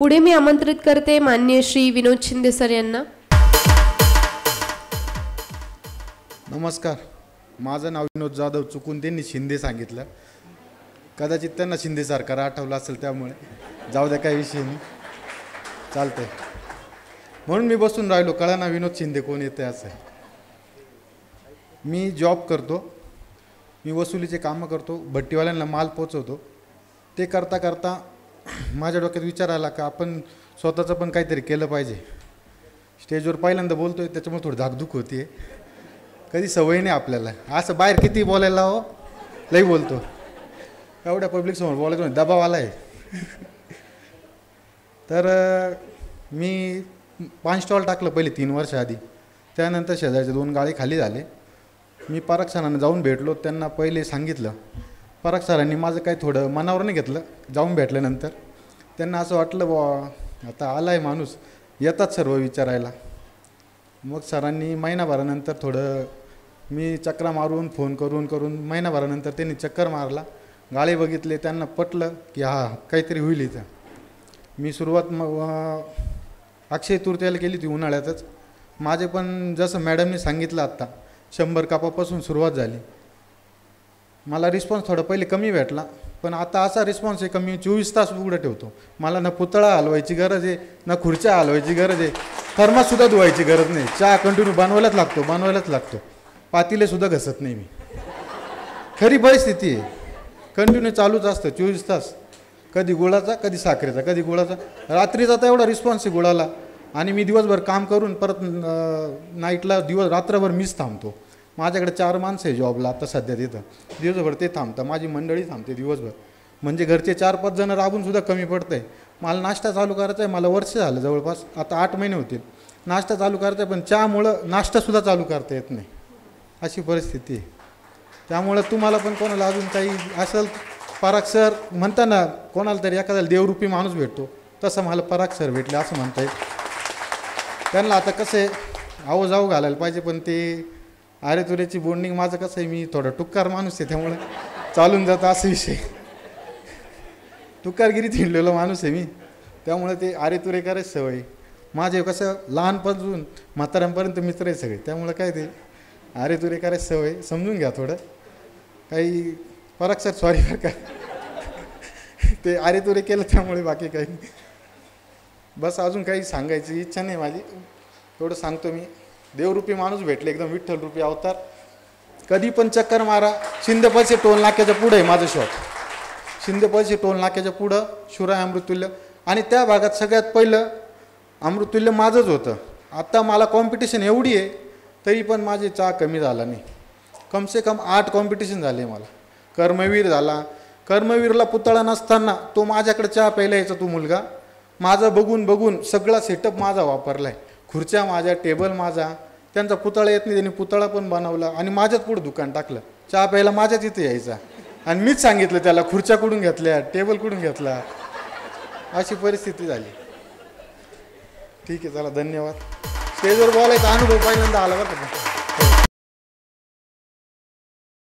पुढे मी आमंत्रित करते माननीय श्री विनोद शिंदे सर यांना। नमस्कार, माझं नाव विनोद जाधव, चुकून त्यांनी शिंदे सांगितलं, कदाचित त्यांना शिंदे सरकार आठवलं असेल, त्यामुळे जाऊ द्या, काही विषय नाही, चालतंय। म्हणून मी बसून राहिलो, कळना विनोद शिंदे कोण येते असं। मी जॉब करतो, मी वसुलीचे कामं करतो, भट्टीवाल्यांना माल पोचवतो। ते करता करता माझ्या डोक्यात विचार आला का आपण स्वतःचं पण काहीतरी केलं पाहिजे। स्टेजवर पहिल्यांदा बोलतोय, त्याच्यामुळे थोडी धाकधूक होती, कधी सवय नाही आपल्याला, असं बाहेर किती बोलायला हो, लई बोलतो, एवढ्या पब्लिकसमोर बोलायचं म्हणजे दबाव आला आहे। तर मी 5 स्टॉल टाकलं पहिले 3 वर्ष आधी, त्यानंतर शेजारचे 2 गाळे खाली झाले। मी पराग सरांना जाऊन भेटलो, त्यांना पहिले सांगितलं। पराग सरांनी माझं काही थोडं मनावर नाही घेतलं, जाऊन भेटल्यानंतर त्यांना असं वाटलं बुवा आता आला आहे माणूस, येतात सर्व विचारायला। मग सरांनी महिनाभरानंतर थोडं मी चक्रा मारून फोन करून महिनाभरानंतर त्यांनी चक्कर मारला, गाळे बघितले, त्यांना पटलं की हा काहीतरी होईल इथं। मी सुरुवात मग अक्षय तृतीयाला केली ती उन्हाळ्यातच। माझे पण जसं मॅडमने सांगितलं आत्ता 100 कपापासून सुरुवात झाली। मला रिस्पॉन्स थोडा पहिले कमी भेटला, पण आता असा रिस्पॉन्स आहे का मी 24 तास उघडं ठेवतो। मला ना पुतळा हलवायची गरज आहे, ना खुर्च्या हलवायची गरज आहे, थर्माससुद्धा धुवायची गरज नाही, चहा कंटिन्यू बनवायलाच लागतो, पातीलेसुद्धा घसत नाही मी। खरी परिस्थिती आहे, कंटिन्यू चालूच असतं 24 तास, कधी गुळाचा कधी साखरेचा कधी गुळाचा। रात्रीचा तर एवढा रिस्पॉन्स आहे गुळाला, आणि मी दिवसभर काम करून परत नाईटला रात्रभर मीच थांबतो। माझ्याकडे 4 माणसं आहे जॉबला आता सध्या तिथं, दिवसभर ते थांबतं, माझी मंडळी थांबते दिवसभर, म्हणजे घरचे 4-5 जण राबूनसुद्धा कमी पडतं आहे। मला नाश्ता चालू करायचा आहे, मला वर्ष झालं जवळपास, आता 8 महिने होतील नाश्ता चालू करायचा आहे, पण चहामुळं नाश्तासुद्धा चालू करता येत नाही, अशी परिस्थिती आहे। त्यामुळं तुम्हाला पण कोणाला अजून काही असेल, पराग सर म्हणता ना कोणाला तरी एखाद्याला देवरूपी माणूस भेटतो, तसं मला पराग सर भेटले असं म्हणता येईल। त्यांना आता कसं आहे आव घालायला पाहिजे, पण ते आरेतुऱ्याची बोंडिंग माझं कसं आहे, मी थोडा टुक्कार माणूस आहे, त्यामुळे चालून जातं असं विषय, टुक्कारगिरीत हिंडलेलो माणूस आहे मी, त्यामुळे ते आरेतुरे करायची सवय माझे, कसं लहानपासून म्हाताऱ्यांपर्यंत मित्र आहे सगळे, त्यामुळे काय ते आरेतुरे करायची सवय, समजून घ्या थोडं काही। पराग सर सॉरी बरं का, ते आरेतुरे केलं त्यामुळे, बाकी काही बस अजून काही सांगायची इच्छा नाही माझी, थोडं सांगतो मी। देवरूपी माणूस भेटले, एकदम विठ्ठल रूपी अवतार, कधी पण चक्कर मारा। शिंदेपळशी टोल नाक्याच्या पुढं आहे माझं शॉप, शिंदेपळशी टोल नाक्याच्या पुढं शिवराय अमृततुल्य, आणि त्या भागात सगळ्यात पहिलं अमृततुल्य माझंच होतं। आता मला कॉम्पिटिशन एवढी आहे तरी पण माझे चहा कमी झाला नाही, कमसे कम 8 कॉम्पिटिशन झाले मला। कर्मवीर झाला, कर्मवीरला पुतळा नसताना तो माझ्याकडे चहा प्यायला यायचा, तो मुलगा माझं बघून सगळा सेटअप माझा वापरला आहे, खुर्च्या माझ्या, टेबल माझा, त्यांचा पुतळा येत नाही, त्यांनी पुतळा पण बनवला, आणि माझ्याच पुढे दुकान टाकलं, चहा प्यायला माझ्याच इथे यायचा, आणि मीच सांगितलं त्याला खुर्च्या कुठून घेतल्या, टेबल कुठून घेतला, अशी परिस्थिती झाली। ठीक आहे, चला धन्यवाद। स्टेजवर बोलायचा अनुभव पहिल्यांदा आला बरं का।